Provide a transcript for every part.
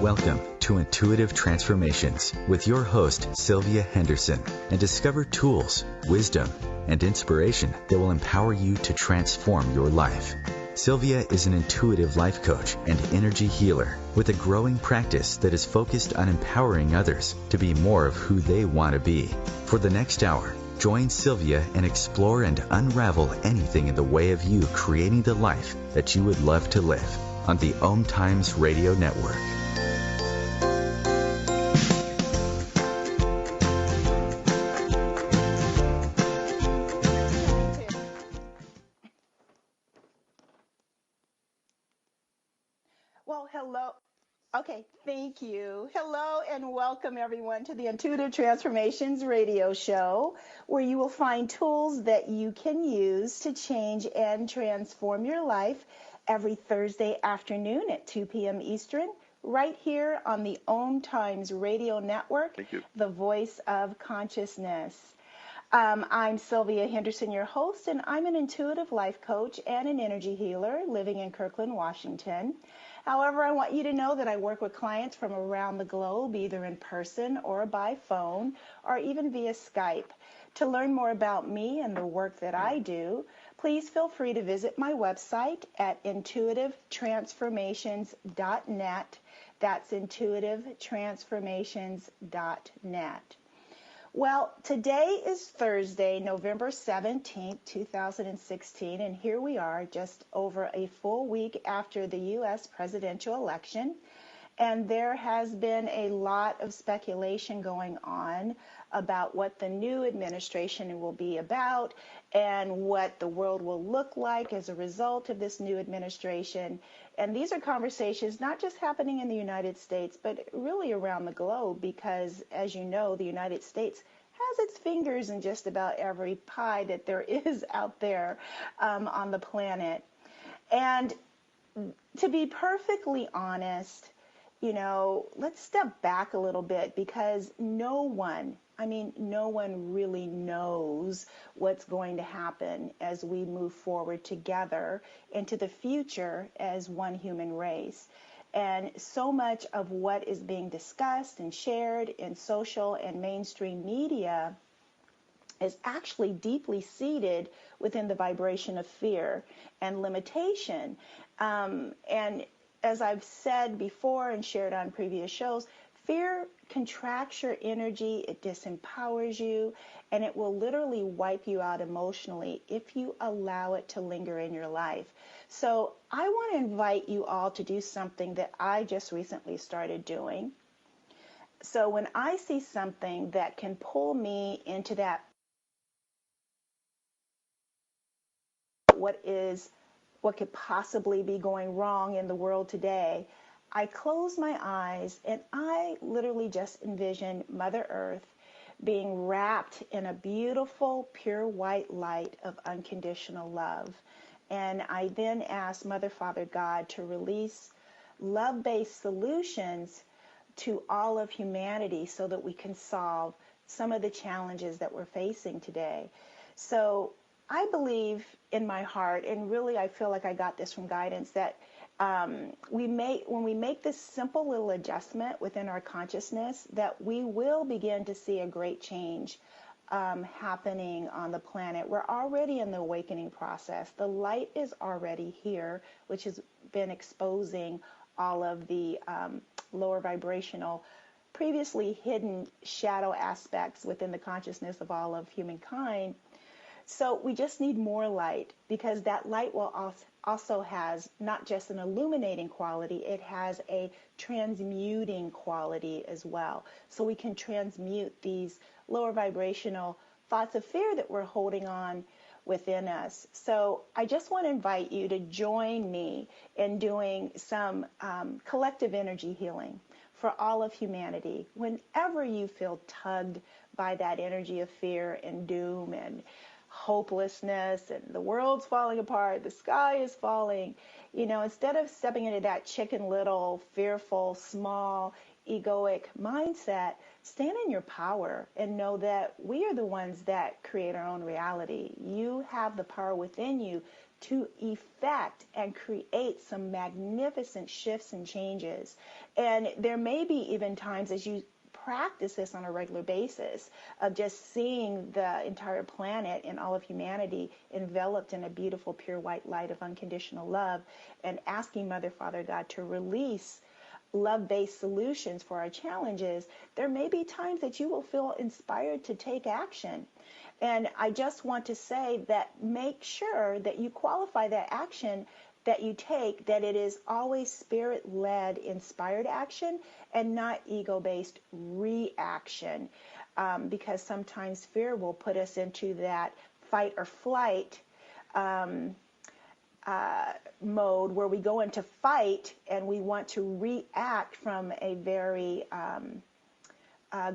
Welcome to Intuitive Transformations with your host, Sylvia Henderson, and discover tools, wisdom, and inspiration that will empower you to transform your life. Sylvia is an intuitive life coach and energy healer with a growing practice that is focused on empowering others to be more of who they want to be. For the next hour, join Sylvia and explore and unravel anything in the way of you creating the life that you would love to live on the OMTimes radio network. Well, hello. Okay, thank you. Hello and welcome everyone to the Intuitive Transformations radio show, where you will find tools that you can use to change and transform your life every Thursday afternoon at 2 p.m. Eastern, right here on the OMTimes radio network, the voice of consciousness. I'm Sylvia Henderson, your host, and I'm an intuitive life coach and an energy healer living in Kirkland, Washington. However, I want you to know that I work with clients from around the globe, either in person or by phone, or even via Skype. To learn more about me and the work that I do, please feel free to visit my website at intuitivetransformations.net. That's intuitivetransformations.net. Well, today is Thursday, November 17th, 2016, and here we are just over a full week after the U.S. presidential election, and there has been a lot of speculation going on about what the new administration will be about and what the world will look like as a result of this new administration. And these are conversations not just happening in the United States, but really around the globe, because, as you know, the United States has its fingers in just about every pie that there is out there on the planet. And to be perfectly honest, you know, let's step back a little bit, because no one really knows what's going to happen as we move forward together into the future as one human race. And so much of what is being discussed and shared in social and mainstream media is actually deeply seated within the vibration of fear and limitation. And as I've said before and shared on previous shows, fear contracts your energy, it disempowers you, and it will literally wipe you out emotionally if you allow it to linger in your life. So I want to invite you all to do something that I just recently started doing. So when I see something that can pull me into that, what could possibly be going wrong in the world today, I close my eyes and I literally just envision Mother Earth being wrapped in a beautiful, pure white light of unconditional love. And I then ask Mother, Father, God to release love-based solutions to all of humanity so that we can solve some of the challenges that we're facing today. So I believe in my heart, and really I feel like I got this from guidance, that when we make this simple little adjustment within our consciousness, that we will begin to see a great change happening on the planet. We're already in the awakening process. The light is already here, which has been exposing all of the lower vibrational, previously hidden shadow aspects within the consciousness of all of humankind. So we just need more light, because that light will also has not just an illuminating quality, it has a transmuting quality as well. So we can transmute these lower vibrational thoughts of fear that we're holding on within us. So I just want to invite you to join me in doing some collective energy healing for all of humanity. Whenever you feel tugged by that energy of fear and doom and hopelessness and the world's falling apart, the sky is falling, you know, instead of stepping into that Chicken Little, fearful, small, egoic mindset, stand in your power and know that we are the ones that create our own reality. You have the power within you to effect and create some magnificent shifts and changes. And there may be even times as you practice this on a regular basis of just seeing the entire planet and all of humanity enveloped in a beautiful, pure white light of unconditional love, and asking Mother, Father, God to release love-based solutions for our challenges, there may be times that you will feel inspired to take action. And I just want to say that make sure that you qualify that action that you take, that it is always spirit-led, inspired action and not ego-based reaction, because sometimes fear will put us into that fight or flight mode where we go into fight and we want to react from a very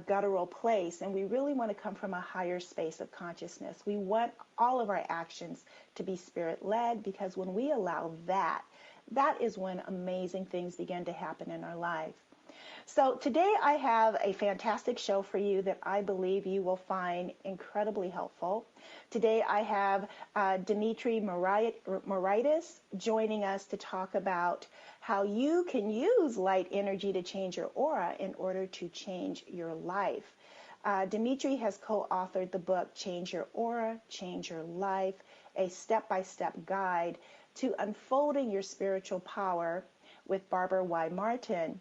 guttural place, and we really want to come from a higher space of consciousness. We want all of our actions to be spirit-led, because when we allow that, that is when amazing things begin to happen in our life. So today I have a fantastic show for you that I believe you will find incredibly helpful. Today I have Dimitri Moraitis joining us to talk about how you can use light energy to change your aura in order to change your life. Dimitri has co-authored the book Change Your Aura, Change Your Life, a step-by-step guide to unfolding your spiritual power with Barbara Y. Martin.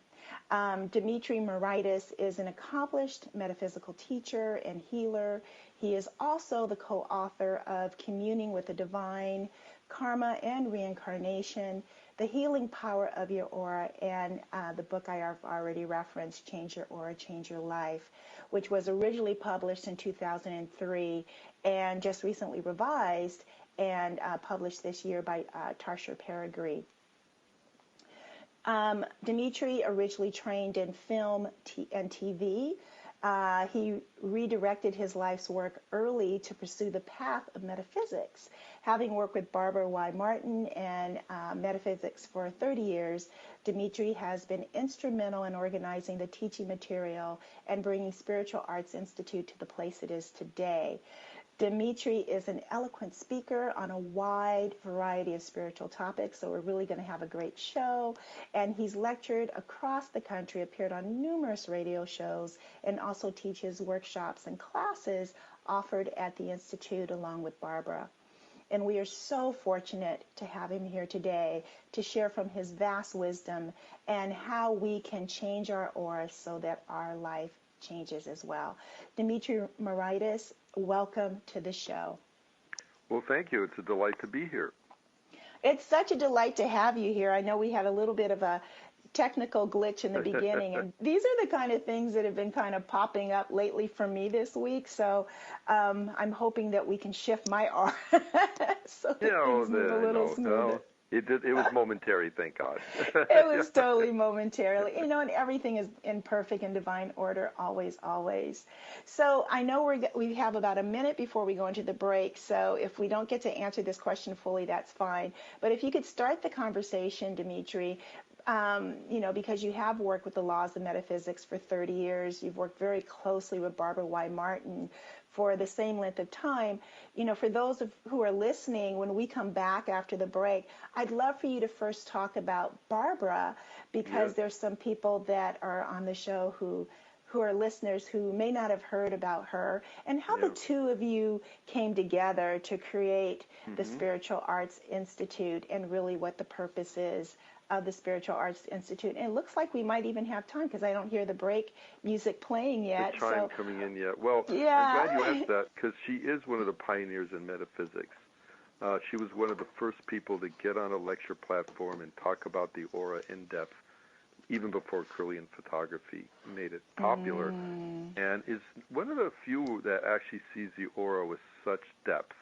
Dimitri Moraitis is an accomplished metaphysical teacher and healer. He is also the co-author of Communing with the Divine, Karma and Reincarnation, The Healing Power of Your Aura, and the book I have already referenced, Change Your Aura, Change Your Life, which was originally published in 2003 and just recently revised and published this year by Tarsha Peregrine. Dimitri originally trained in film and TV. He redirected his life's work early to pursue the path of metaphysics. Having worked with Barbara Y. Martin and metaphysics for 30 years, Dimitri has been instrumental in organizing the teaching material and bringing Spiritual Arts Institute to the place it is today. Dimitri is an eloquent speaker on a wide variety of spiritual topics, so we're really going to have a great show. And he's lectured across the country, appeared on numerous radio shows, and also teaches workshops and classes offered at the Institute along with Barbara. And we are so fortunate to have him here today to share from his vast wisdom and how we can change our aura so that our life changes as well. Dimitri Moraitis, welcome to the show. Well, thank you. It's a delight to be here. It's such a delight to have you here. I know we had a little bit of a technical glitch in the beginning, and these are the kind of things that have been kind of popping up lately for me this week, so I'm hoping that we can shift my aura so that things move a little smoother. It was momentary, thank God. It was totally momentarily. And everything is in perfect and divine order, always, always. So I know we have about a minute before we go into the break, so if we don't get to answer this question fully, that's fine. But if you could start the conversation, Dimitri, because you have worked with the laws of metaphysics for 30 years, you've worked very closely with Barbara Y. Martin for the same length of time. For those who are listening, when we come back after the break, I'd love for you to first talk about Barbara, because there's some people that are on the show who are listeners who may not have heard about her, and how the two of you came together to create the Spiritual Arts Institute and really what the purpose is of the Spiritual Arts Institute. And it looks like we might even have time, because I don't hear the break music playing yet. The chime coming in yet. Well, I'm glad you asked that, because she is one of the pioneers in metaphysics. She was one of the first people to get on a lecture platform and talk about the aura in depth, even before Kirlian photography made it popular, and is one of the few that actually sees the aura with such depth.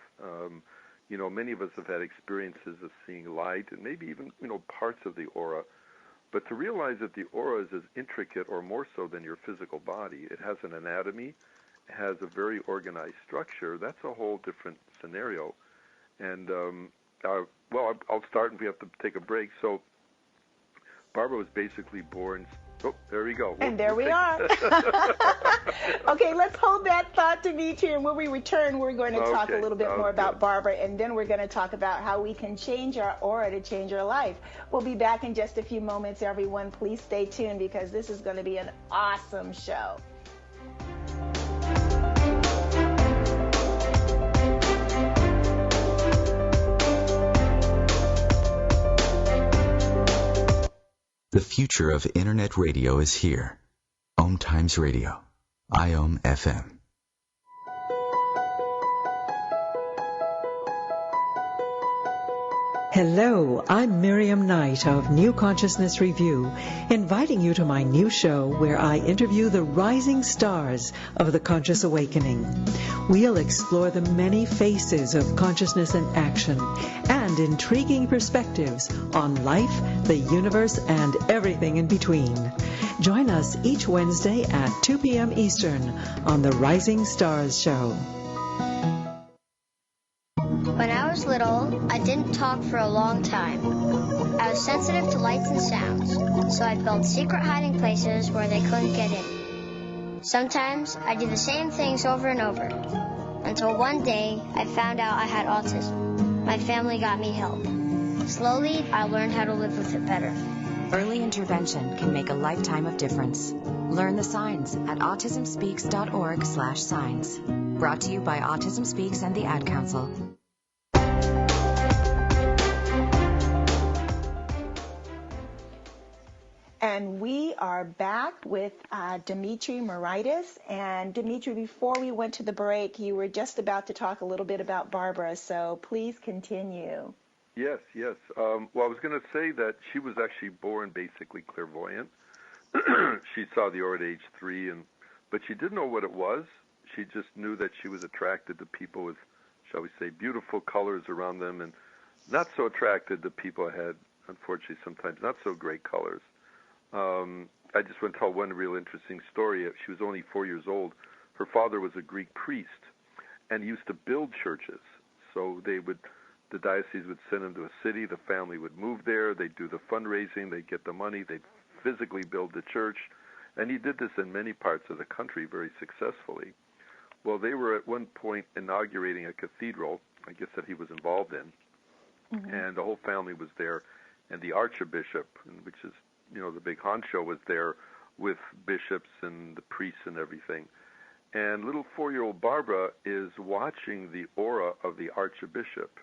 Many of us have had experiences of seeing light and maybe even, parts of the aura. But to realize that the aura is as intricate or more so than your physical body, it has an anatomy, it has a very organized structure, that's a whole different scenario. And, I'll start and we have to take a break. So Barbara was basically born Oh, there we go. And there we are. Okay, let's hold that thought, Dimitri, and when we return, we're going to talk a little bit more about Barbara, and then we're going to talk about how we can change our aura to change our life. We'll be back in just a few moments, everyone. Please stay tuned because this is going to be an awesome show. The future of Internet radio is here. OMTimes Radio. IOM FM. Hello, I'm Miriam Knight of New Consciousness Review, inviting you to my new show where I interview the rising stars of the conscious awakening. We'll explore the many faces of consciousness in action and intriguing perspectives on life, the universe, and everything in between. Join us each Wednesday at 2 p.m. Eastern on the Rising Stars Show. When I was little, I didn't talk for a long time. I was sensitive to lights and sounds, so I built secret hiding places where they couldn't get in. Sometimes I did the same things over and over, until one day I found out I had autism. My family got me help. Slowly, I learned how to live with it better. Early intervention can make a lifetime of difference. Learn the signs at autismspeaks.org/signs. Brought to you by Autism Speaks and the Ad Council. And we are back with Dimitri Moraitis. And Dimitri, before we went to the break, you were just about to talk a little bit about Barbara, so please continue. Yes. Well, I was going to say that she was actually born basically clairvoyant. She saw the aura at age 3, but she didn't know what it was. She just knew that she was attracted to people with, shall we say, beautiful colors around them, and not so attracted to people who had, unfortunately, sometimes not so great colors. I just want to tell one real interesting story. She was only 4 years old. Her father was a Greek priest, and he used to build churches. So the diocese would send him to a city, the family would move there, they'd do the fundraising, they'd get the money, they'd physically build the church, and he did this in many parts of the country very successfully. Well, they were at one point inaugurating a cathedral, I guess that he was involved in, and the whole family was there, and the archbishop, which is, the big honcho, was there with bishops and the priests and everything. And little 4-year-old Barbara is watching the aura of the archbishop.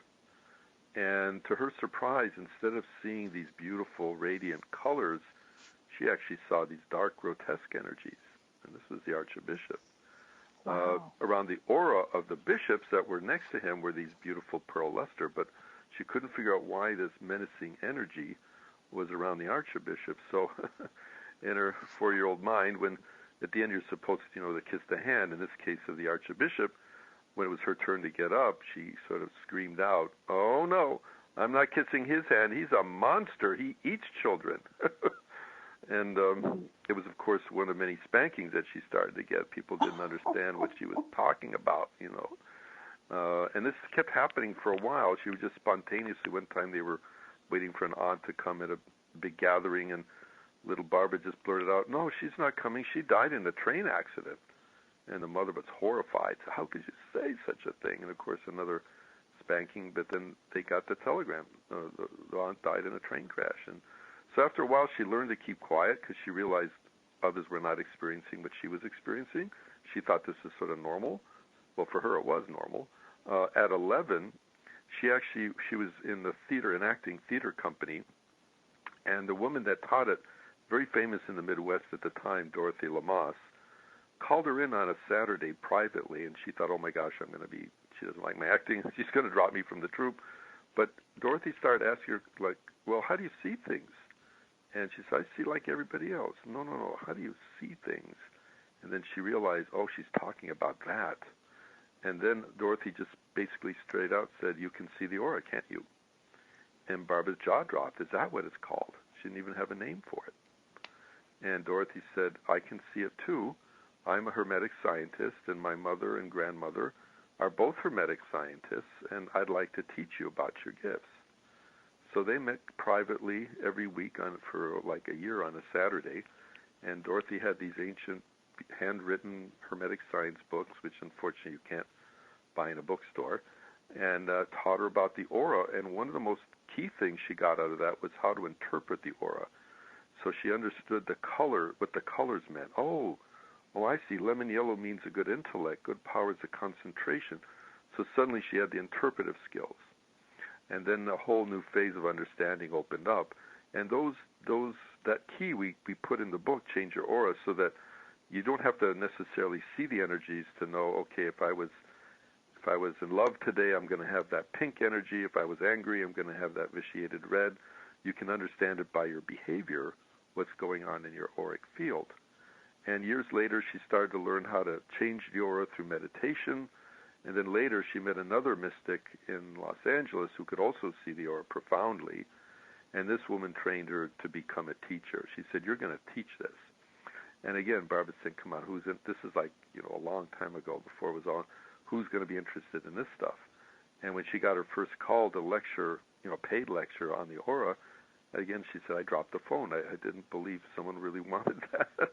And to her surprise, instead of seeing these beautiful, radiant colors, she actually saw these dark, grotesque energies. And this was the archbishop. Wow. Around the aura of the bishops that were next to him were these beautiful pearl luster, but she couldn't figure out why this menacing energy was around the archbishop. So in her 4-year-old mind, when at the end you're supposed to, to kiss the hand, in this case of the archbishop, when it was her turn to get up, she sort of screamed out, "Oh no, I'm not kissing his hand. He's a monster. He eats children." And it was, of course, one of many spankings that she started to get. People didn't understand what she was talking about, And this kept happening for a while. She would just spontaneously, one time they were waiting for an aunt to come at a big gathering, and little Barbara just blurted out, "No, she's not coming. She died in a train accident." And the mother was horrified. So how could you say such a thing? And, of course, another spanking, but then they got the telegram. The aunt died in a train crash. And so after a while, she learned to keep quiet because she realized others were not experiencing what she was experiencing. She thought this was sort of normal. Well, for her, it was normal. At 11, she was in the theater, an acting theater company, and the woman that taught it, very famous in the Midwest at the time, Dorothy Lamas, called her in on a Saturday privately, and she thought, oh my gosh, she doesn't like my acting, she's going to drop me from the troupe. But Dorothy started asking her, like, well, how do you see things? And she said, I see like everybody else. No, how do you see things? And then she realized, oh, she's talking about that. And then Dorothy just basically straight out said, you can see the aura, can't you? And Barbara's jaw dropped. Is that what it's called? She didn't even have a name for it. And Dorothy said, I can see it too. I'm a Hermetic scientist, and my mother and grandmother are both Hermetic scientists, and I'd like to teach you about your gifts. So they met privately every week for like a year on a Saturday, And Dorothy had these ancient handwritten Hermetic science books, which unfortunately you can't buy in a bookstore, and taught her about the aura. And one of the most key things she got out of that was how to interpret the aura. So she understood the color, what the colors meant. Oh, I see. Lemon yellow means a good intellect. Good power is a concentration. So suddenly she had the interpretive skills. And then a whole new phase of understanding opened up. And that key we put in the book, Change Your Aura, so that you don't have to necessarily see the energies to know, okay, if I was in love today, I'm going to have that pink energy. If I was angry, I'm going to have that vitiated red. You can understand it by your behavior, what's going on in your auric field. And years later, she started to learn how to change the aura through meditation. And then later, she met another mystic in Los Angeles who could also see the aura profoundly. And this woman trained her to become a teacher. She said, "You're going to teach this." And again, Barbara said, "Come on, this is like, a long time ago before it was on. Who's going to be interested in this stuff?" And when she got her first call to lecture, paid lecture on the aura, again, she said, "I dropped the phone. I didn't believe someone really wanted that."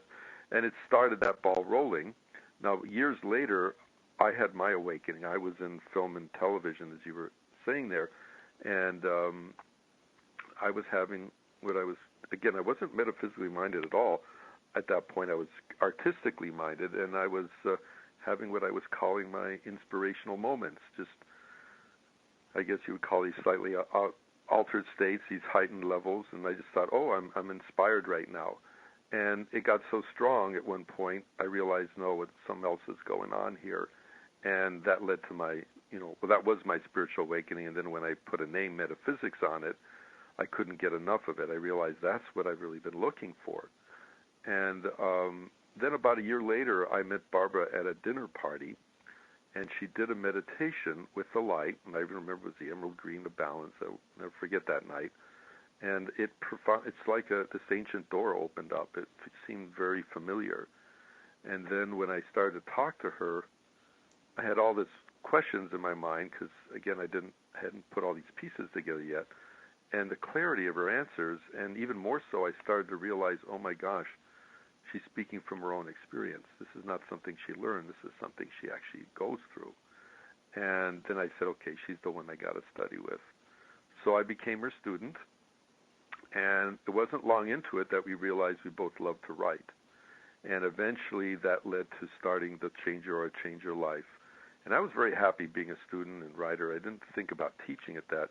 And it started that ball rolling. Now, years later, I had my awakening. I was in film and television, as you were saying there, and I was having I wasn't metaphysically minded at all. At that point, I was artistically minded, and I was having what I was calling my inspirational moments. Just, I guess you would call these slightly altered states, these heightened levels, and I just thought, I'm inspired right now. And it got so strong at one point, I realized, no, something else is going on here. And that led to my, that was my spiritual awakening. And then when I put a name, metaphysics, on it, I couldn't get enough of it. I realized that's what I've really been looking for. And then about a year later, I met Barbara at a dinner party, and she did a meditation with the light, and I even remember it was the emerald green, the balance. I'll never forget that night. And it's like this ancient door opened up. It seemed very familiar. And then when I started to talk to her, I had all these questions in my mind because, again, I hadn't put all these pieces together yet. And the clarity of her answers, and even more so, I started to realize, oh my gosh, she's speaking from her own experience. This is not something she learned. This is something she actually goes through. And then I said, okay, she's the one I got to study with. So I became her student, and it wasn't long into it that we realized we both loved to write. And eventually that led to starting the Change Your Aura, Change Your Life. And I was very happy being a student and writer. I didn't think about teaching at that.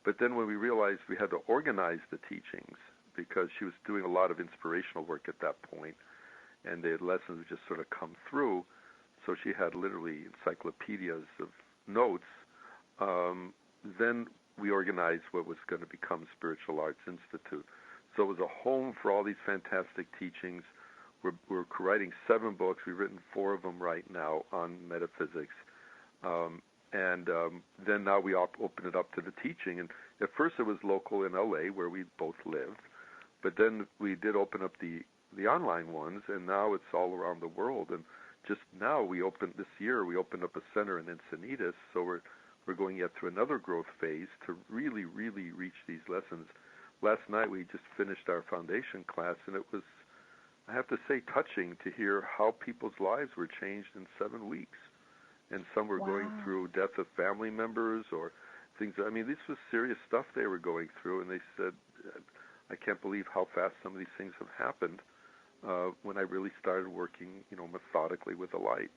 But then when we realized we had to organize the teachings, because she was doing a lot of inspirational work at that point, and the lessons would just sort of come through, so she had literally encyclopedias of notes, then we organized what was going to become Spiritual Arts Institute. So it was a home for all these fantastic teachings. We're writing 7 books. We've written 4 of them right now on metaphysics. Then now we open it up to the teaching. And at first it was local in L.A., where we both lived. But then we did open up the online ones, and now it's all around the world. And just now this year we opened up a center in Encinitas, so we're going yet through another growth phase to really, really reach these lessons. Last night we just finished our foundation class, and it was, I have to say, touching to hear how people's lives were changed in 7 weeks. And some were going through death of family members or things. I mean, this was serious stuff they were going through, and they said, I can't believe how fast some of these things have happened when I really started working, methodically with the light.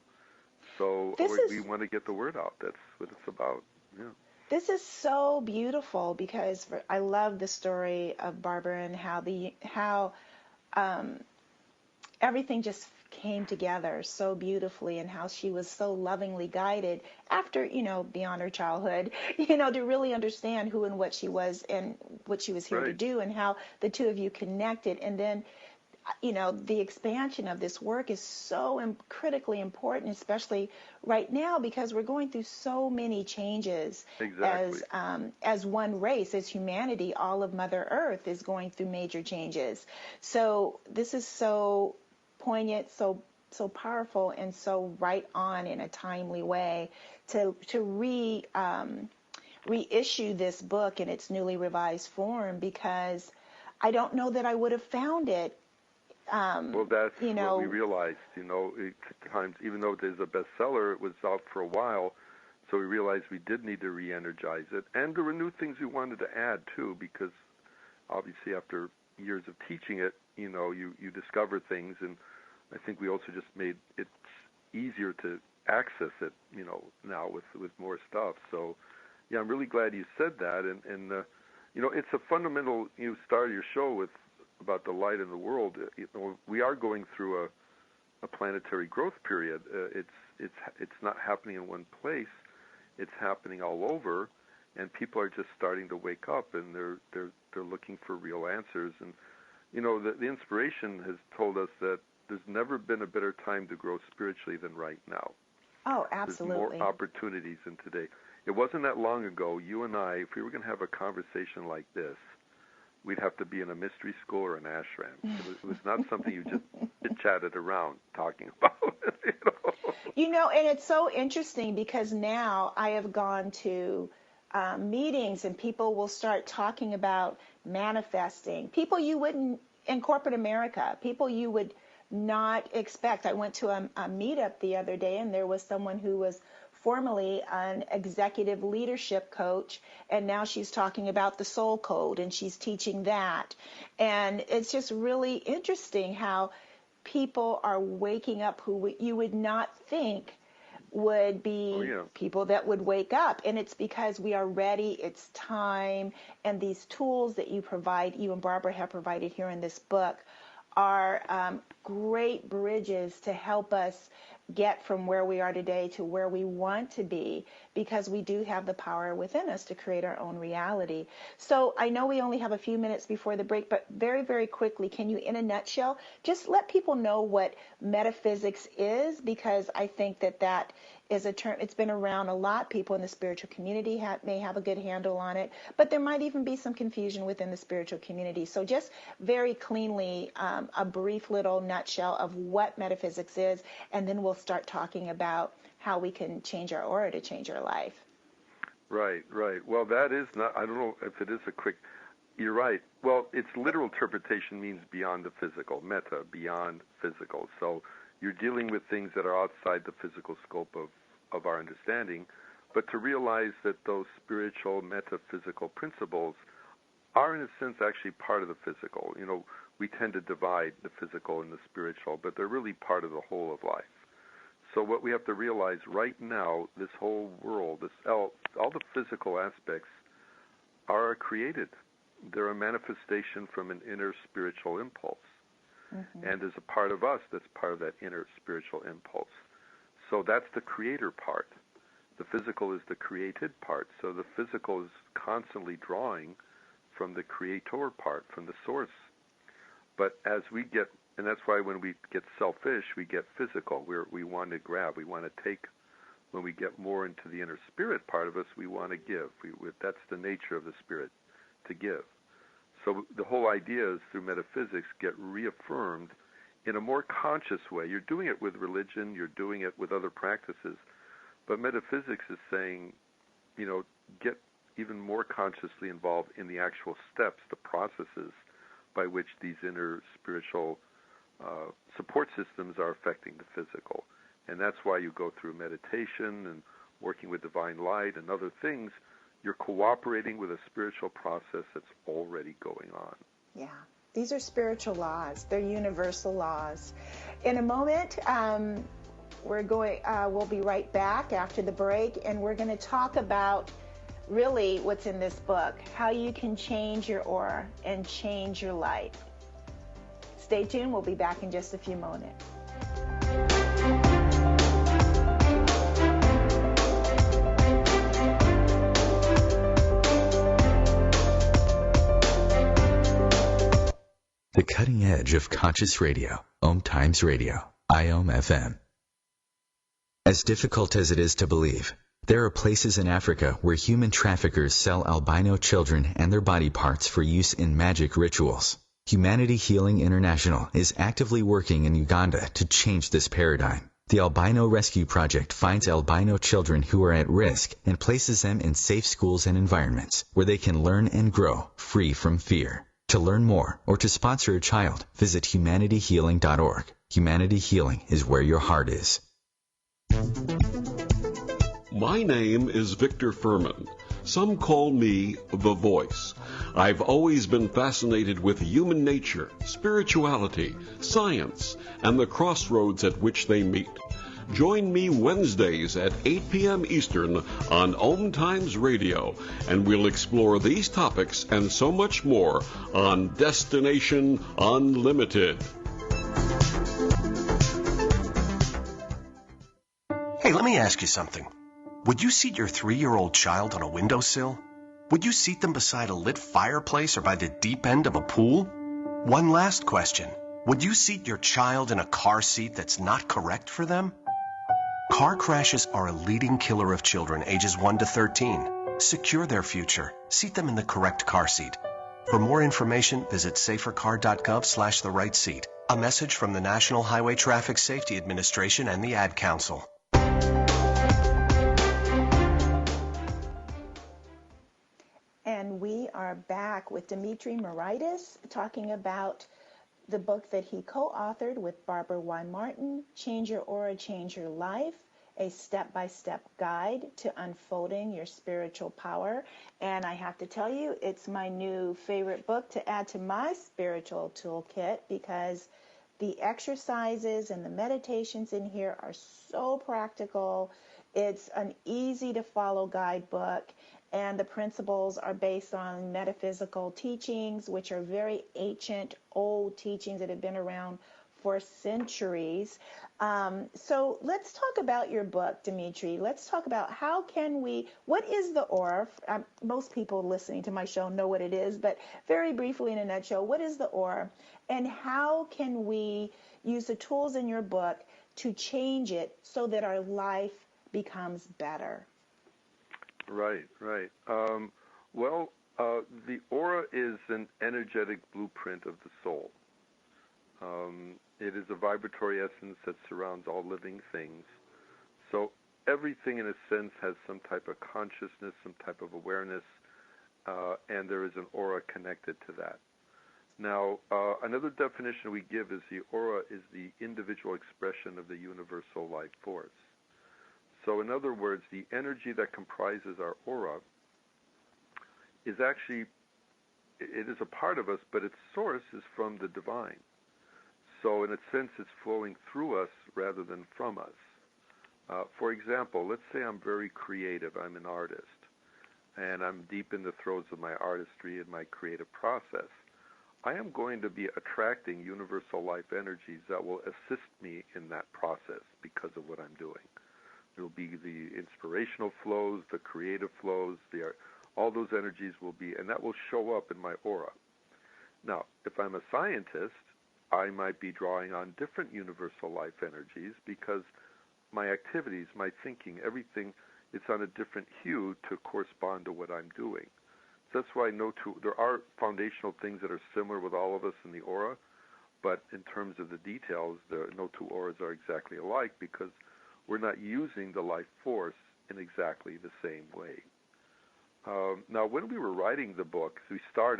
So we want to get the word out. That's what it's about. Yeah. This is so beautiful because I love the story of Barbara and how everything just came together so beautifully, and how she was so lovingly guided after, beyond her childhood, to really understand who and what she was and what she was here to do, and how the two of you connected. And then, the expansion of this work is so critically important, especially right now, because we're going through so many changes. Exactly. As one race, as humanity. All of Mother Earth is going through major changes. So this is so poignant, so powerful, and so right on in a timely way to reissue this book in its newly revised form, because I don't know that I would have found it Well, that's what we realized. At times, even though it is a bestseller, it was out for a while, so we realized we did need to re-energize it. And there were new things we wanted to add, too, because obviously after years of teaching it, you discover things, and I think we also just made it easier to access it, now with more stuff. So, yeah, I'm really glad you said that. And it's a fundamental, you started your show with about the light in the world. We are going through a planetary growth period. It's not happening in one place. It's happening all over, and people are just starting to wake up, and they're looking for real answers. And the inspiration has told us that there's never been a better time to grow spiritually than right now. Oh, absolutely. There's more opportunities than today. It wasn't that long ago, you and I, if we were going to have a conversation like this, we'd have to be in a mystery school or an ashram. It was not something you just chatted around talking about. And it's so interesting because now I have gone to meetings and people will start talking about manifesting. People you wouldn't, in corporate America, people you would not expect. I went to a meetup the other day, and there was someone who was formerly an executive leadership coach, and now she's talking about the soul code, and she's teaching that. And it's just really interesting how people are waking up who you would not think would be people that would wake up. And it's because we are ready, it's time, and these tools that you and Barbara have provided here in this book are great bridges to help us get from where we are today to where we want to be, because we do have the power within us to create our own reality. So I know we only have a few minutes before the break, but very, very quickly, can you, in a nutshell, just let people know what metaphysics is? Because I think that is a term, it's been around a lot. People in the spiritual community may have a good handle on it, but there might even be some confusion within the spiritual community. So just very cleanly, a brief little nutshell of what metaphysics is, and then we'll start talking about how we can change our aura to change our life. Right. Well, that is not, I don't know if it is a quick, you're right. Well, its literal interpretation means beyond the physical, meta, beyond physical. So you're dealing with things that are outside the physical scope of our understanding, but to realize that those spiritual metaphysical principles are in a sense actually part of the physical. We tend to divide the physical and the spiritual, but they're really part of the whole of life. So what we have to realize right now, this whole world, all the physical aspects are created. They're a manifestation from an inner spiritual impulse. Mm-hmm. And there's a part of us that's part of that inner spiritual impulse. So that's the creator part. The physical is the created part. So the physical is constantly drawing from the creator part, from the source. But as we get, and that's why when we get selfish, we get physical. We want to grab, we want to take. When we get more into the inner spirit part of us, we want to give. That's the nature of the spirit, to give. So the whole idea is through metaphysics get reaffirmed in a more conscious way. You're doing it with religion, you're doing it with other practices, but metaphysics is saying, get even more consciously involved in the actual steps, the processes by which these inner spiritual support systems are affecting the physical. And that's why you go through meditation and working with divine light and other things. You're cooperating with a spiritual process that's already going on. Yeah. These are spiritual laws. They're universal laws. In a moment, we'll be right back after the break, and we're going to talk about really what's in this book, how you can change your aura and change your life. Stay tuned. We'll be back in just a few moments. The cutting edge of conscious radio, OMTimes Radio, IOM FM. As difficult as it is to believe, there are places in Africa where human traffickers sell albino children and their body parts for use in magic rituals. Humanity Healing International is actively working in Uganda to change this paradigm. The Albino Rescue Project finds albino children who are at risk and places them in safe schools and environments where they can learn and grow free from fear. To learn more or to sponsor a child, visit humanityhealing.org. Humanity Healing is where your heart is. My name is Victor Furman. Some call me The Voice. I've always been fascinated with human nature, spirituality, science, and the crossroads at which they meet. Join me Wednesdays at 8 p.m. Eastern on OMTimes Radio, and we'll explore these topics and so much more on Destination Unlimited. Hey, let me ask you something. Would you seat your 3-year-old child on a windowsill? Would you seat them beside a lit fireplace or by the deep end of a pool? One last question. Would you seat your child in a car seat that's not correct for them? Car crashes are a leading killer of children ages 1 to 13. Secure their future. Seat them in the correct car seat. For more information, visit safercar.gov/the-right-seat. A message from the National Highway Traffic Safety Administration and the Ad Council. And we are back with Dimitri Moraitis talking about the book that he co-authored with Barbara Y. Martin, Change Your Aura, Change Your Life, a step-by-step guide to unfolding your spiritual power. And I have to tell you, it's my new favorite book to add to my spiritual toolkit because the exercises and the meditations in here are so practical. It's an easy-to-follow guidebook. And the principles are based on metaphysical teachings, which are very ancient, old teachings that have been around for centuries. So let's talk about your book, Dimitri. Let's talk about what is the aura? Most people listening to my show know what it is, but very briefly in a nutshell, what is the aura? And how can we use the tools in your book to change it so that our life becomes better? Right. The aura is an energetic blueprint of the soul. It is a vibratory essence that surrounds all living things. So everything, in a sense, has some type of consciousness, some type of awareness, and there is an aura connected to that. Now, another definition we give is the aura is the individual expression of the universal life force. So in other words, the energy that comprises our aura is actually, it is a part of us, but its source is from the divine. So in a sense, it's flowing through us rather than from us. For example, let's say I'm very creative, I'm an artist, and I'm deep in the throes of my artistry and my creative process. I am going to be attracting universal life energies that will assist me in that process because of what I'm doing. It will be the inspirational flows, the creative flows, all those energies will be, and that will show up in my aura. Now, if I'm a scientist, I might be drawing on different universal life energies because my activities, my thinking, everything, it's on a different hue to correspond to what I'm doing. So that's why there are foundational things that are similar with all of us in the aura, but in terms of the details, no two auras are exactly alike because we're not using the life force in exactly the same way. Now, when we were writing the book, we thought,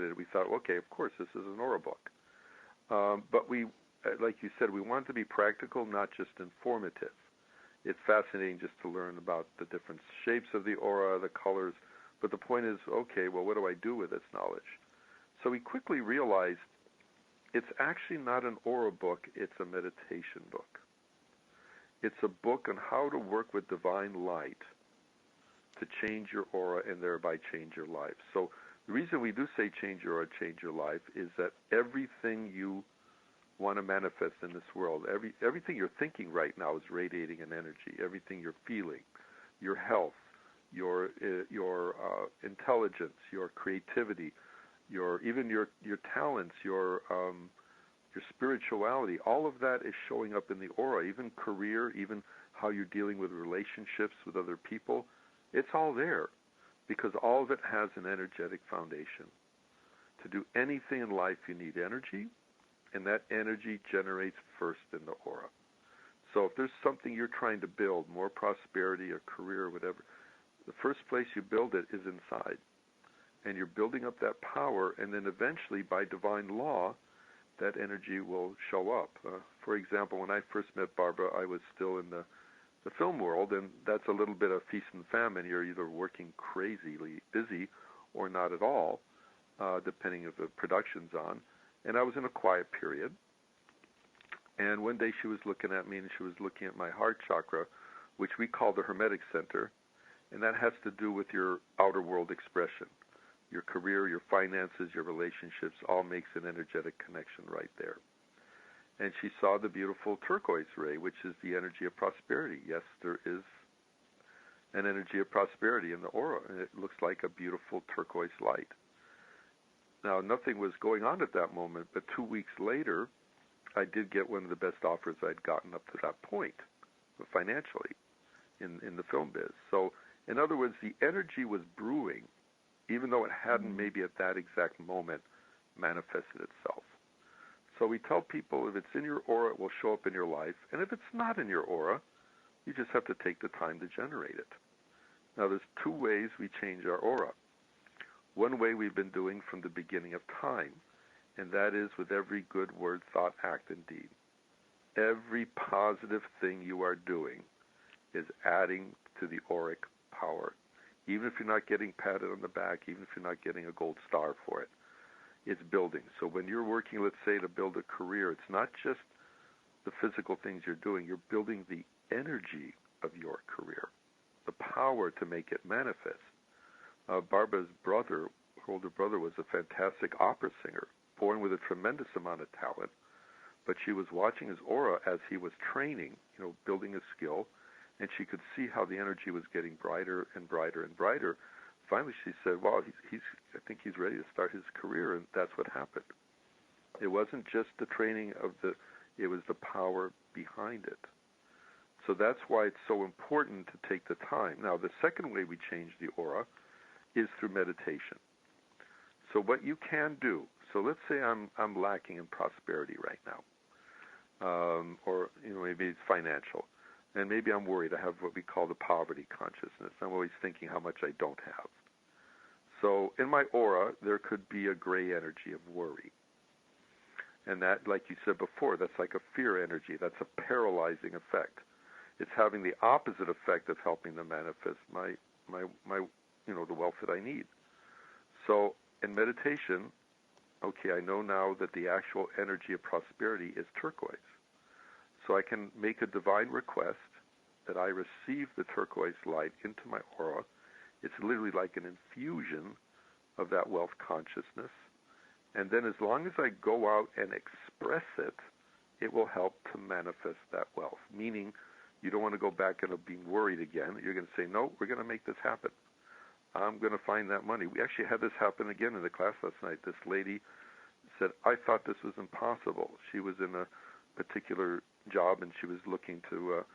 okay, of course, this is an aura book. But we, like you said, we want to be practical, not just informative. It's fascinating just to learn about the different shapes of the aura, the colors, but the point is, okay, well, what do I do with this knowledge? So we quickly realized it's actually not an aura book, it's a meditation book. It's a book on how to work with divine light to change your aura and thereby change your life. So the reason we do say change your aura, change your life, is that everything you want to manifest in this world, everything you're thinking right now is radiating an energy. Everything you're feeling, your health, your intelligence, your creativity, even your talents, your spirituality, all of that is showing up in the aura, even career, even how you're dealing with relationships with other people. It's all there because all of it has an energetic foundation. To do anything in life, you need energy, and that energy generates first in the aura. So if there's something you're trying to build, more prosperity or career or whatever, the first place you build it is inside. and you're building up that power, and then eventually, by divine law, that energy will show up. For example, when I first met Barbara, I was still in the film world, and that's a little bit of feast and famine. You're either working crazily busy or not at all, depending if the production's on. And I was in a quiet period. And one day she was looking at me, and she was looking at my heart chakra, which we call the Hermetic Center, and that has to do with your outer world expression. Your career, your finances, your relationships, all makes an energetic connection right there. And she saw the beautiful turquoise ray, which is the energy of prosperity. Yes, there is an energy of prosperity in the aura, and it looks like a beautiful turquoise light. Now, nothing was going on at that moment, but 2 weeks later, I did get one of the best offers I'd gotten up to that point, financially, in the film biz. So, in other words, the energy was brewing, even though it hadn't maybe at that exact moment manifested itself. So we tell people if it's in your aura, it will show up in your life. And if it's not in your aura, you just have to take the time to generate it. Now, there's 2 ways we change our aura. One way we've been doing from the beginning of time, and that is with every good word, thought, act, and deed. Every positive thing you are doing is adding to the auric power. Even if you're not getting patted on the back, even if you're not getting a gold star for it, it's building. So when you're working, let's say, to build a career, it's not just the physical things you're doing. You're building the energy of your career, the power to make it manifest. Barbara's brother, her older brother, was a fantastic opera singer, born with a tremendous amount of talent, but she was watching his aura as he was training, building a skill, and she could see how the energy was getting brighter and brighter and brighter. Finally, she said, "Wow, I think he's ready to start his career," and that's what happened. It wasn't just the training it was the power behind it. So that's why it's so important to take the time. Now, the second way we change the aura is through meditation. So what you can do, so let's say I'm lacking in prosperity right now, or maybe it's financial, and maybe I'm worried. I have what we call the poverty consciousness. I'm always thinking how much I don't have. So in my aura, there could be a gray energy of worry. And that, like you said before, that's like a fear energy. That's a paralyzing effect. It's having the opposite effect of helping to manifest my the wealth that I need. So in meditation, okay, I know now that the actual energy of prosperity is turquoise. So I can make a divine request that I receive the turquoise light into my aura. It's literally like an infusion of that wealth consciousness. And then as long as I go out and express it, it will help to manifest that wealth. Meaning, you don't want to go back and being worried again. You're going to say, no, we're going to make this happen. I'm going to find that money. We actually had this happen again in the class last night. This lady said, I thought this was impossible. She was in a particular job, and she was looking to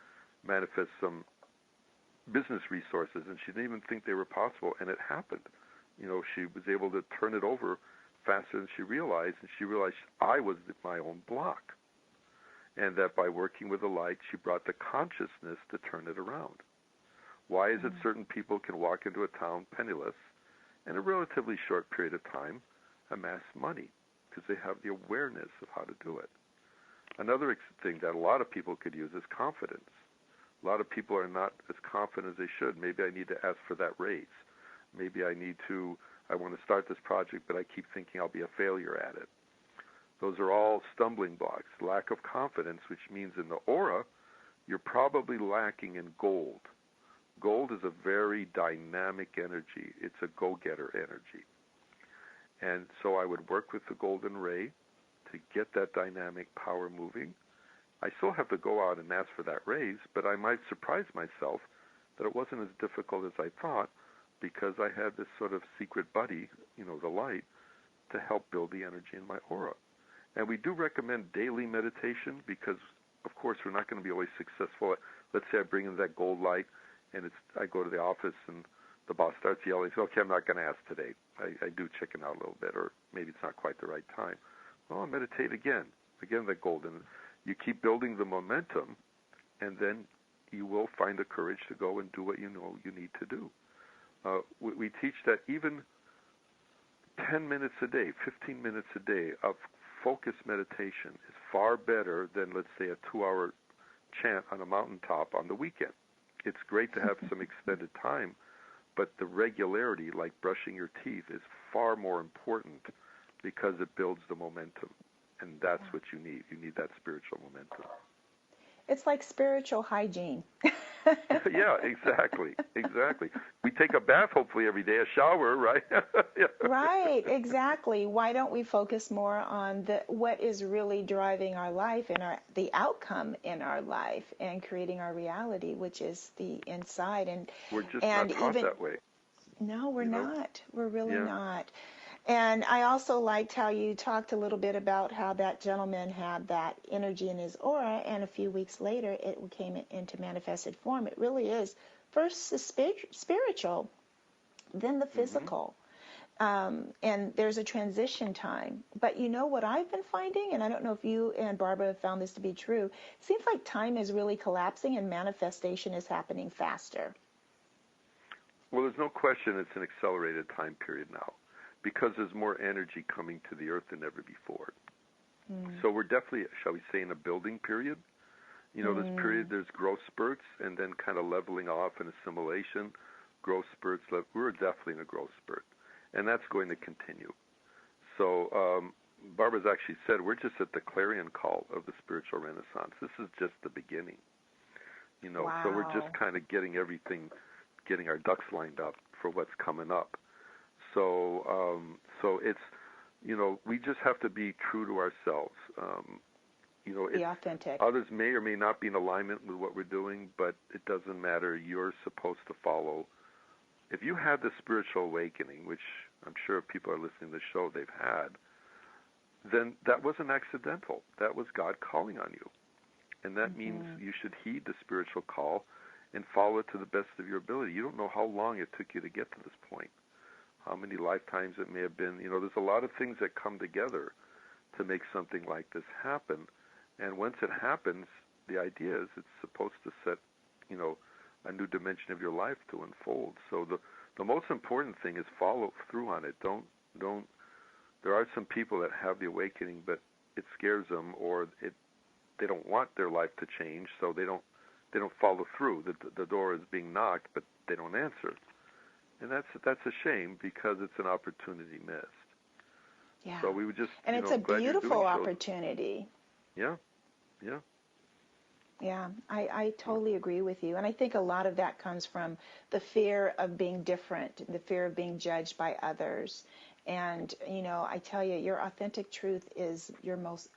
manifest some business resources, and she didn't even think they were possible, and it happened. She was able to turn it over faster than she realized, and she realized I was my own block, and that by working with the light, she brought the consciousness to turn it around. Why is it certain people can walk into a town penniless and in a relatively short period of time amass money? Because they have the awareness of how to do it. Another thing that a lot of people could use is confidence. A lot of people are not as confident as they should. Maybe I need to ask for that raise. Maybe I want to start this project, but I keep thinking I'll be a failure at it. Those are all stumbling blocks. Lack of confidence, which means in the aura, you're probably lacking in gold. Gold is a very dynamic energy. It's a go-getter energy. And so I would work with the golden ray to get that dynamic power moving. I still have to go out and ask for that raise, but I might surprise myself that it wasn't as difficult as I thought because I had this sort of secret buddy, the light, to help build the energy in my aura. And we do recommend daily meditation because, of course, we're not going to be always successful. Let's say I bring in that gold light, and I go to the office and the boss starts yelling, okay, I'm not going to ask today. I do chicken out a little bit, or maybe it's not quite the right time. Well, I'll meditate again that golden. You keep building the momentum, and then you will find the courage to go and do what you know you need to do. We teach that even 10 minutes a day, 15 minutes a day of focused meditation is far better than, let's say, a 2-hour chant on a mountaintop on the weekend. It's great to have some extended time, but the regularity, like brushing your teeth, is far more important because it builds the momentum, and that's what you need. You need that spiritual momentum. It's like spiritual hygiene. Yeah, exactly. We take a bath hopefully every day, a shower, right? Yeah. Right, exactly. Why don't we focus more on what is really driving our life and the outcome in our life and creating our reality, which is the inside. And we're just not taught that way. No, we're not. We're really not. And I also liked how you talked a little bit about how that gentleman had that energy in his aura, and a few weeks later it came into manifested form. It really is first the spiritual, then the physical. And there's a transition time. But you know what I've been finding, and I don't know if you and Barbara have found this to be true, it seems like time is really collapsing and manifestation is happening faster. Well, there's no question it's an accelerated time period now, because there's more energy coming to the earth than ever before. So we're definitely, shall we say, in a building period. You know, this period, there's growth spurts and then kind of leveling off and assimilation, growth spurts. We're definitely in a growth spurt, and that's going to continue. So Barbara's actually said we're just at the clarion call of the spiritual renaissance. This is just the beginning. You know, so we're just kind of getting everything, getting our ducks lined up for what's coming up. So it's, you know, we just have to be true to ourselves. You know, be authentic. Others may or may not be in alignment with what we're doing, but it doesn't matter. You're supposed to follow. If you had the spiritual awakening, which I'm sure if people are listening to the show they've had, then that wasn't accidental. That was God calling on you. And that means you should heed the spiritual call and follow it to the best of your ability. You don't know how long it took you to get to this point, how many lifetimes it may have been. You know, there's a lot of things that come together to make something like this happen. And once it happens, the idea is it's supposed to set, you know, a new dimension of your life to unfold. So the most important thing is follow through on it. Don't. There are some people that have the awakening, but it scares them, or they don't want their life to change, so they don't follow through. The door is being knocked, but they don't answer. And that's a shame, because it's an opportunity missed. Yeah. So we would just, and it's a beautiful opportunity. Yeah. Yeah, I totally agree with you. And I think a lot of that comes from the fear of being different, the fear of being judged by others. And, you know, I tell you, your authentic truth is your most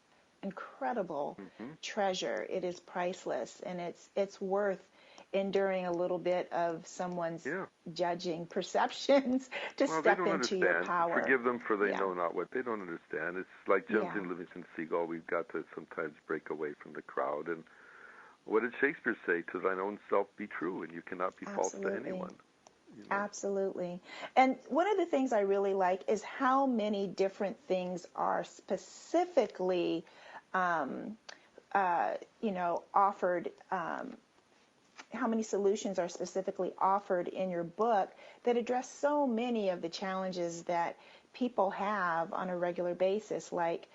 incredible treasure. It is priceless, and it's worth enduring a little bit of someone's judging perceptions to step into your power. Forgive them, for they know not what. They don't understand. It's like Jonesy and Livingston Seagull. We've got to sometimes break away from the crowd. And what did Shakespeare say? To thine own self be true, and you cannot be false to anyone. You know? Absolutely. And one of the things I really like is how many different things are specifically, offered. How many solutions are specifically offered in your book that address so many of the challenges that people have on a regular basis, like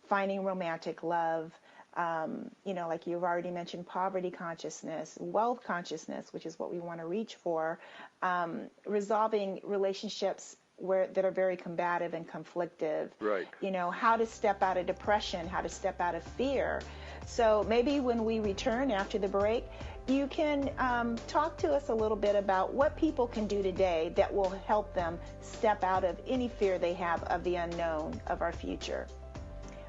finding romantic love, like you've already mentioned, poverty consciousness, wealth consciousness, which is what we want to reach for, resolving relationships that are very combative and conflictive. Right. You know, how to step out of depression, how to step out of fear. So maybe when we return after the break, you can talk to us a little bit about what people can do today that will help them step out of any fear they have of the unknown of our future.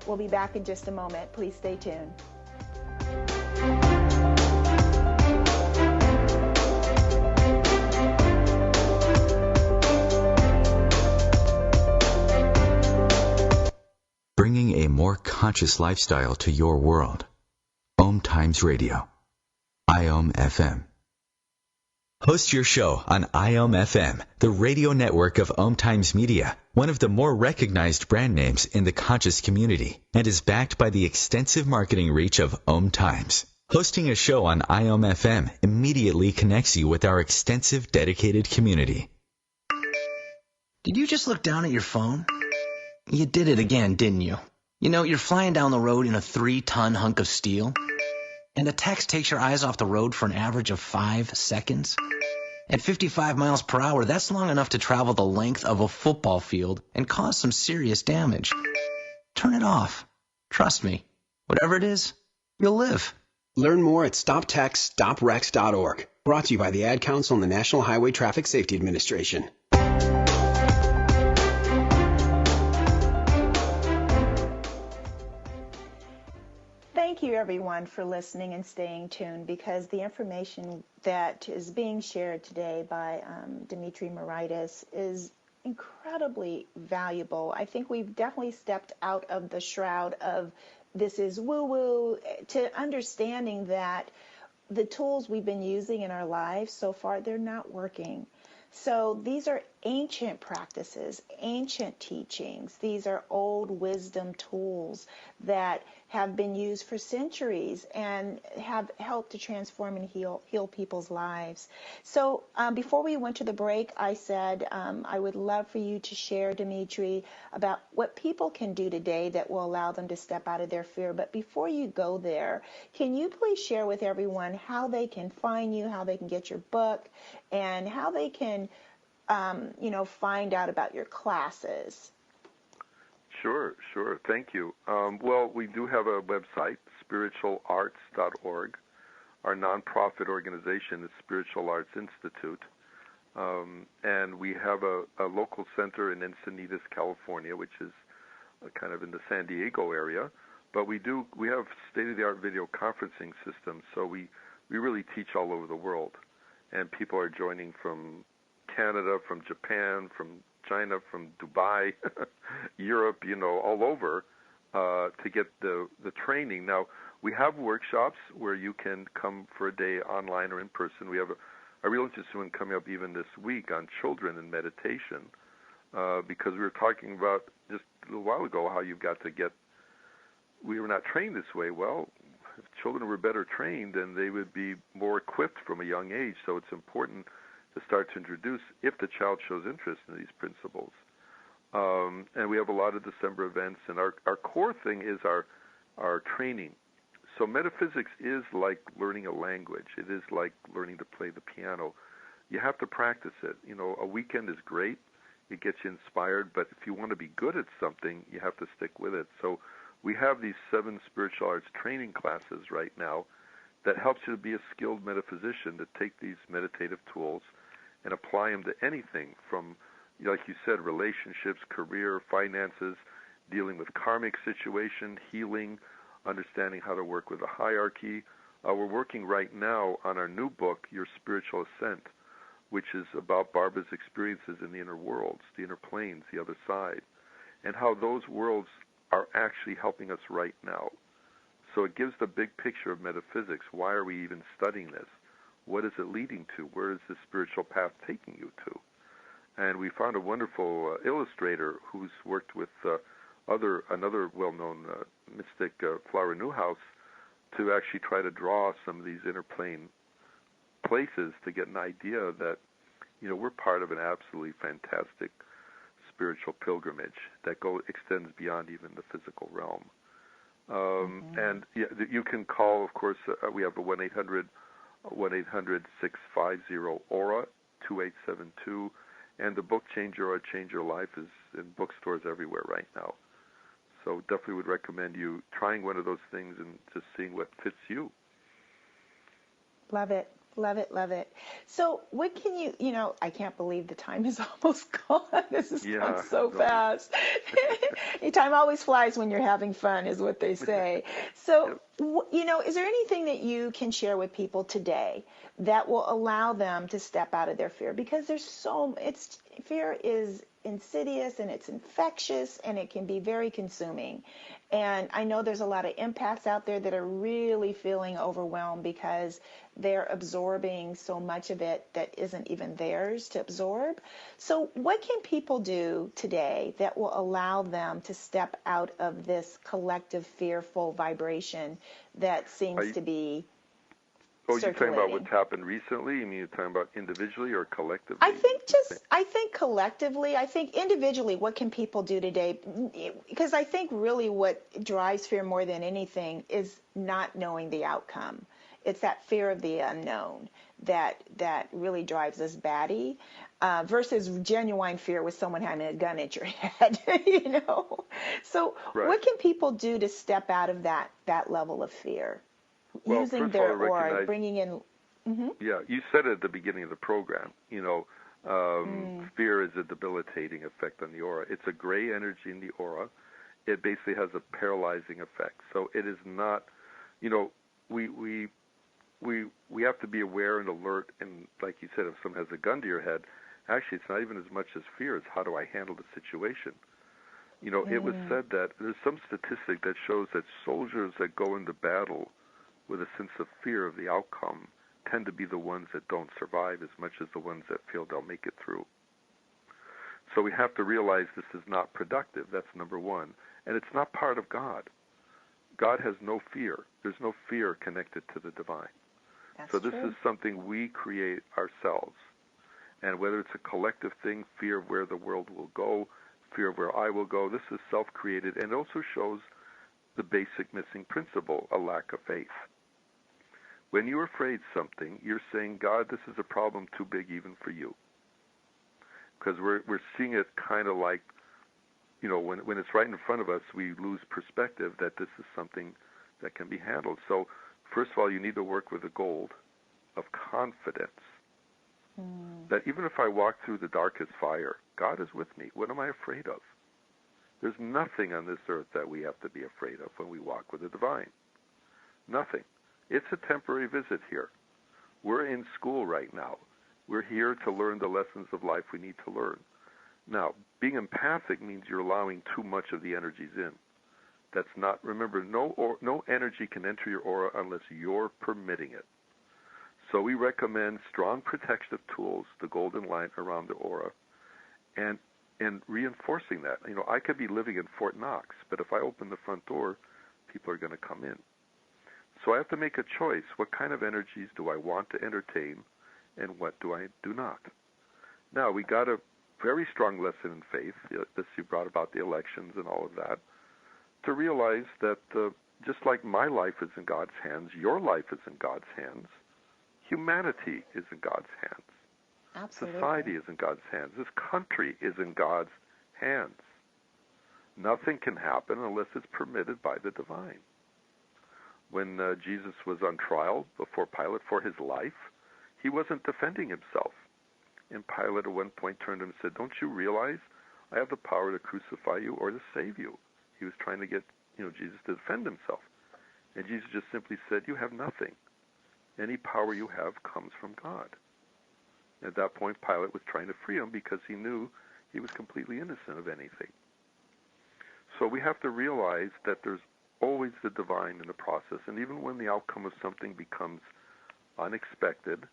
We'll be back in just a moment. Please stay tuned. Bringing a more conscious lifestyle to your world. OMTimes Radio. IOM FM. Host your show on IOM FM, the radio network of OMTimes Media, one of the more recognized brand names in the conscious community, and is backed by the extensive marketing reach of OMTimes. Hosting a show on IOM FM immediately connects you with our extensive dedicated community. Did you just look down at your phone? You did it again, didn't you? You know, you're flying down the road in a 3-ton hunk of steel, and a text takes your eyes off the road for an average of 5 seconds. At 55 miles per hour, that's long enough to travel the length of a football field and cause some serious damage. Turn it off. Trust me. Whatever it is, you'll live. Learn more at stoptextsstopwrecks.org. Brought to you by the Ad Council and the National Highway Traffic Safety Administration. Thank you, everyone, for listening and staying tuned, because the information that is being shared today by Dimitri Moraitis is incredibly valuable. I think we've definitely stepped out of the shroud of this is woo-woo to understanding that the tools we've been using in our lives so far, they're not working. So these are ancient practices, ancient teachings. These are old wisdom tools that have been used for centuries and have helped to transform and heal people's lives. So before we went to the break, I said I would love for you to share, Dimitri, about what people can do today that will allow them to step out of their fear. But before you go there, can you please share with everyone how they can find you, how they can get your book, and how they can find out about your classes? Sure. Thank you. Well, we do have a website, spiritualarts.org. Our nonprofit organization is Spiritual Arts Institute. And we have a local center in Encinitas, California, which is kind of in the San Diego area. But we have state-of-the-art video conferencing systems, so we really teach all over the world. And people are joining from Canada, from Japan, from China, from Dubai, Europe, all over to get the training. Now, we have workshops where you can come for a day online or in person. We have a real interesting one coming up even this week on children and meditation, because we were talking about just a little while ago how you've got to we were not trained this way. Well, if children were better trained, then they would be more equipped from a young age. So it's important to start to introduce, if the child shows interest in these principles. And we have a lot of December events, and our core thing is our training. So metaphysics is like learning a language. It is like learning to play the piano. You have to practice it. A weekend is great. It gets you inspired, but if you want to be good at something, you have to stick with it. So we have these 7 spiritual arts training classes right now that helps you to be a skilled metaphysician, to take these meditative tools and apply them to anything from, like you said, relationships, career, finances, dealing with karmic situation, healing, understanding how to work with a hierarchy. We're working right now on our new book, Your Spiritual Ascent, which is about Barbara's experiences in the inner worlds, the inner planes, the other side, and how those worlds are actually helping us right now. So it gives the big picture of metaphysics. Why are we even studying this? What is it leading to? Where is this spiritual path taking you to? And we found a wonderful illustrator who's worked with another well-known mystic, Flower Newhouse, to actually try to draw some of these inner plane places to get an idea that, we're part of an absolutely fantastic spiritual pilgrimage that extends beyond even the physical realm. And you can call, of course, we have a 1-800-650-AURA, 2872, and the book Change Your Aura, Change Your Life is in bookstores everywhere right now. So definitely would recommend you trying one of those things and just seeing what fits you. Love it. Love it, love it. So what can I can't believe the time is almost gone. This has gone so fast. Time always flies when you're having fun, is what they say. So, is there anything that you can share with people today that will allow them to step out of their fear? Because fear is insidious and it's infectious and it can be very consuming. And I know there's a lot of empaths out there that are really feeling overwhelmed because they're absorbing so much of it that isn't even theirs to absorb. So what can people do today that will allow them to step out of this collective fearful vibration that seems to be Oh, you're talking about what's happened recently? You mean you're talking about individually or collectively? I think collectively. I think individually, what can people do today? Because I think really what drives fear more than anything is not knowing the outcome. It's that fear of the unknown that really drives us batty, versus genuine fear with someone having a gun at your head, So what can people do to step out of that level of fear? Well, using their aura, bringing in... Mm-hmm. Yeah, you said it at the beginning of the program, fear is a debilitating effect on the aura. It's a gray energy in the aura. It basically has a paralyzing effect. So it is not, we have to be aware and alert, and like you said, if someone has a gun to your head, actually it's not even as much as fear as how do I handle the situation. It was said that there's some statistic that shows that soldiers that go into battle with a sense of fear of the outcome tend to be the ones that don't survive as much as the ones that feel they'll make it through. So we have to realize this is not productive. That's number one. And it's not part of God. God has no fear. There's no fear connected to the divine. That's so this true. is something we create ourselves. And whether it's a collective thing, fear of where the world will go, fear of where I will go, this is self-created. And it also shows the basic missing principle, a lack of faith. When you're afraid of something, you're saying, God, this is a problem too big even for you. Because we're seeing it kind of like, when it's right in front of us, we lose perspective that this is something that can be handled. So, first of all, you need to work with the gold of confidence. That even if I walk through the darkest fire, God is with me. What am I afraid of? There's nothing on this earth that we have to be afraid of when we walk with the divine. Nothing. It's a temporary visit here. We're in school right now. We're here to learn the lessons of life we need to learn. Now, being empathic means you're allowing too much of the energies in. That's not, remember, no energy can enter your aura unless you're permitting it. So we recommend strong protective tools, the golden line around the aura, and reinforcing that. I could be living in Fort Knox, but if I open the front door, people are going to come in. So I have to make a choice. What kind of energies do I want to entertain, and what do I do not? Now, we got a very strong lesson in faith, this you brought about the elections and all of that, to realize that just like my life is in God's hands, your life is in God's hands, humanity is in God's hands. Absolutely. Society is in God's hands. This country is in God's hands. Nothing can happen unless it's permitted by the divine. When Jesus was on trial before Pilate for his life, he wasn't defending himself. And Pilate at one point turned to him and said, don't you realize I have the power to crucify you or to save you? He was trying to get Jesus to defend himself. And Jesus just simply said, you have nothing. Any power you have comes from God. At that point, Pilate was trying to free him because he knew he was completely innocent of anything. So we have to realize that there's always the divine in the process. And even when the outcome of something becomes unexpected,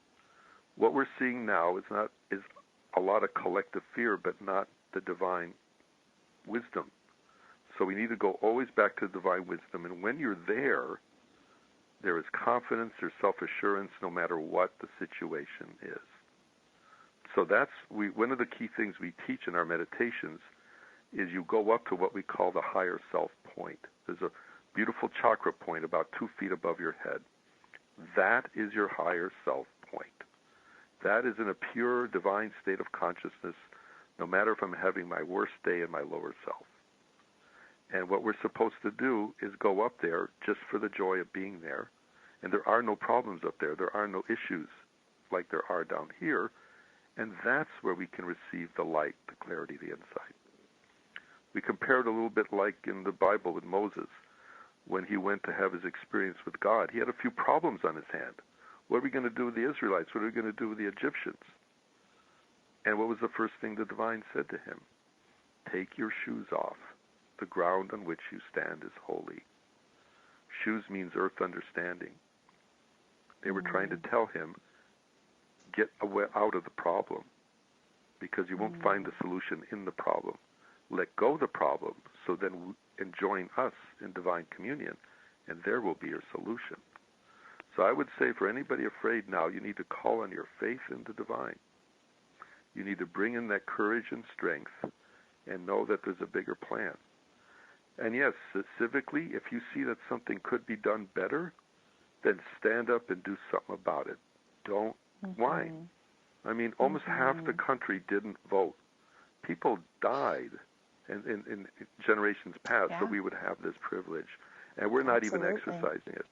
what we're seeing now is a lot of collective fear, but not the divine wisdom. So we need to go always back to the divine wisdom. And when you're there is confidence, there's self-assurance, no matter what the situation is. So that's one of the key things we teach in our meditations is you go up to what we call the higher self point. There's a beautiful chakra point about 2 feet above your head. That is your higher self point. That is in a pure divine state of consciousness, no matter if I'm having my worst day in my lower self. And what we're supposed to do is go up there just for the joy of being there. And there are no problems up there. There are no issues like there are down here. And that's where we can receive the light, the clarity, the insight. We compare it a little bit like in the Bible with Moses. When he went to have his experience with God, he had a few problems on his hand. What are we going to do with the Israelites? What are we going to do with the Egyptians? And what was the first thing the divine said to him? Take your shoes off. The ground on which you stand is holy. Shoes means earth understanding. They were trying to tell him, get away out of the problem, because you won't find the solution in the problem. Let go of the problem, so then and join us in divine communion, and there will be your solution. So I would say for anybody afraid now, you need to call on your faith in the divine. You need to bring in that courage and strength and know that there's a bigger plan. And yes, civically, if you see that something could be done better, then stand up and do something about it. Don't whine. I mean, almost half the country didn't vote. People died in generations past so we would have this privilege, and we're not even exercising it.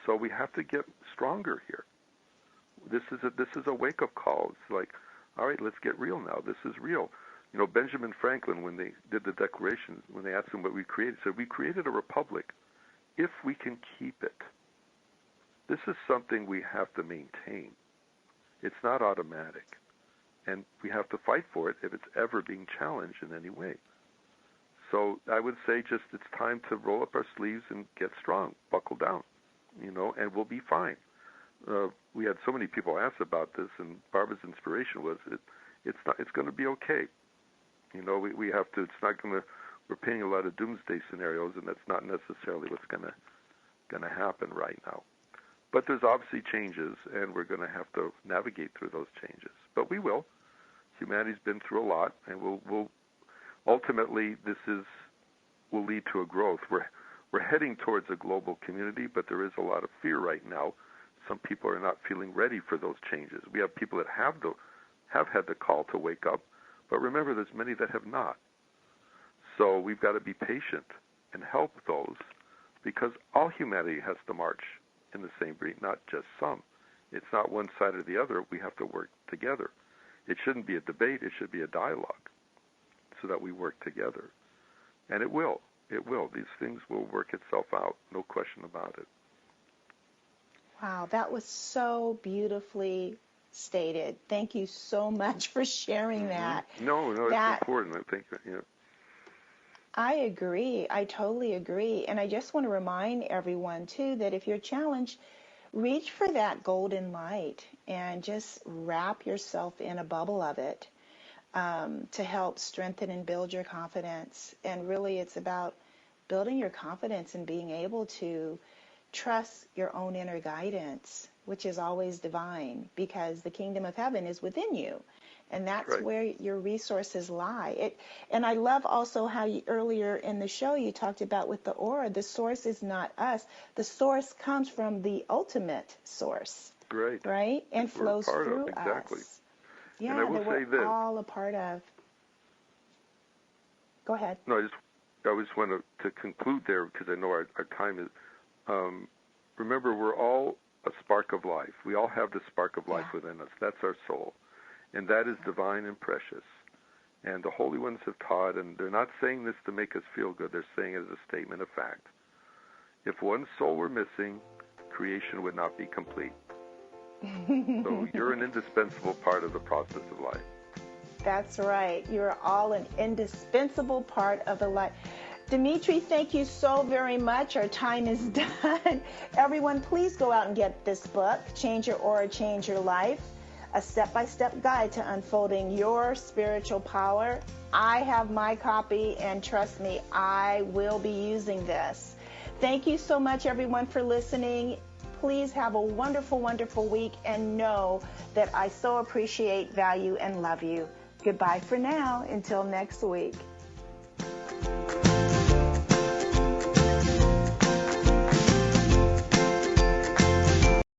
So we have to get stronger here. This is a wake-up call. It's like, all right, let's get real now. This is real. You know, Benjamin Franklin, when they did the Declaration, when they asked him what we created, said, we created a republic if we can keep it. This is something we have to maintain. It's not automatic. And we have to fight for it if it's ever being challenged in any way. So I would say just it's time to roll up our sleeves and get strong, buckle down, you know, and we'll be fine. We had so many people ask about this, and Barbara's inspiration was it's going to be okay. You know, we have to. It's not going to. We're painting a lot of doomsday scenarios, and that's not necessarily what's going to happen right now. But there's obviously changes, and we're going to have to navigate through those changes. But we will. Humanity's been through a lot, and we'll ultimately will lead to a growth. We're heading towards a global community, but there is a lot of fear right now. Some people are not feeling ready for those changes. We have people that have had the call to wake up, but remember, there's many that have not. So we've got to be patient and help those, because all humanity has to march in the same beat, not just some. It's not one side or the other. We have to work together. It shouldn't be a debate. It should be a dialogue so that we work together. And it will. It will. These things will work itself out. No question about it. Wow, that was so beautifully stated. Thank you so much for sharing that. No, it's important. I think that, yeah. I agree. I totally agree. And I just want to remind everyone, too, that if you're challenged, reach for that golden light and just wrap yourself in a bubble of it to help strengthen and build your confidence. And really, it's about building your confidence and being able to trust your own inner guidance, which is always divine, because the kingdom of heaven is within you. And that's where your resources lie. And I love also how earlier in the show you talked about with the aura, the source is not us. The source comes from the ultimate source. Right? And flows through us. Exactly. Yeah, and I will say we're all a part of. Go ahead. No, I just want to conclude there, because I know our time is. Remember, we're all a spark of life. We all have the spark of life within us. That's our soul. And that is divine and precious. And the holy ones have taught, and they're not saying this to make us feel good. They're saying it as a statement of fact. If one soul were missing, creation would not be complete. So you're an indispensable part of the process of life. That's right. You're all an indispensable part of the life. Dimitri, thank you so very much. Our time is done. Everyone, please go out and get this book, Change Your Aura, Change Your Life, a step-by-step guide to unfolding your spiritual power. I have my copy, and trust me, I will be using this. Thank you so much, everyone, for listening. Please have a wonderful, wonderful week, and know that I so appreciate, value, and love you. Goodbye for now. Until next week.